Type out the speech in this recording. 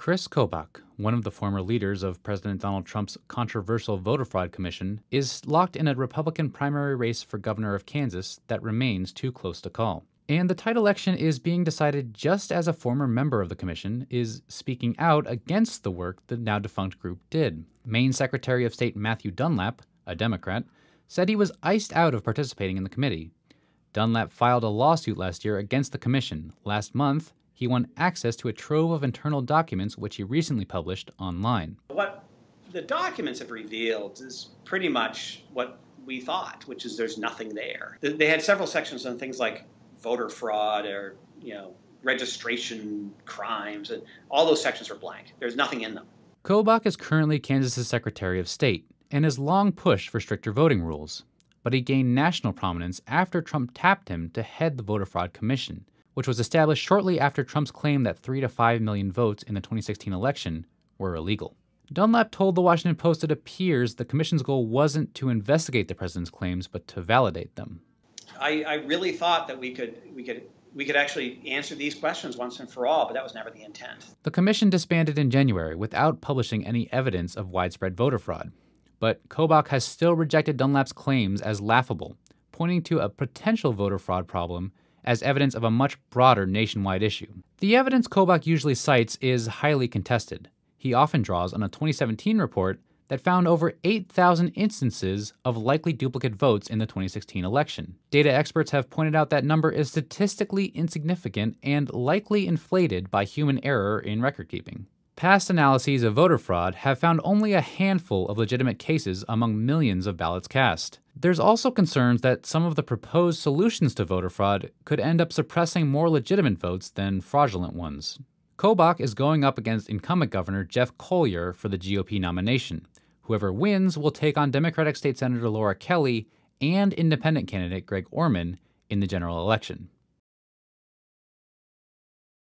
Kris Kobach, one of the former leaders of President Donald Trump's controversial voter fraud commission, is locked in a Republican primary race for governor of Kansas that remains too close to call. And the tight election is being decided just as a former member of the commission is speaking out against the work the now-defunct group did. Maine Secretary of State Matthew Dunlap, a Democrat, said he was iced out of participating in the committee. Dunlap filed a lawsuit last year against the commission. Last month, he won access to a trove of internal documents which he recently published online. What the documents have revealed is pretty much what we thought, which is there's nothing there. They had several sections on things like voter fraud or, registration crimes, and all those sections are blank. There's nothing in them. Kobach is currently Kansas's Secretary of State and has long pushed for stricter voting rules. But he gained national prominence after Trump tapped him to head the Voter Fraud Commission, which was established shortly after Trump's claim that 3 to 5 million votes in the 2016 election were illegal. Dunlap told the Washington Post it appears the commission's goal wasn't to investigate the president's claims, but to validate them. I really thought that we could actually answer these questions once and for all, but that was never the intent. The commission disbanded in January without publishing any evidence of widespread voter fraud. But Kobach has still rejected Dunlap's claims as laughable, pointing to a potential voter fraud problem as evidence of a much broader nationwide issue. The evidence Kobach usually cites is highly contested. He often draws on a 2017 report that found over 8,000 instances of likely duplicate votes in the 2016 election. Data experts have pointed out that number is statistically insignificant and likely inflated by human error in record keeping. Past analyses of voter fraud have found only a handful of legitimate cases among millions of ballots cast. There's also concerns that some of the proposed solutions to voter fraud could end up suppressing more legitimate votes than fraudulent ones. Kobach is going up against incumbent Governor Jeff Colyer for the GOP nomination. Whoever wins will take on Democratic State Senator Laura Kelly and independent candidate Greg Orman in the general election.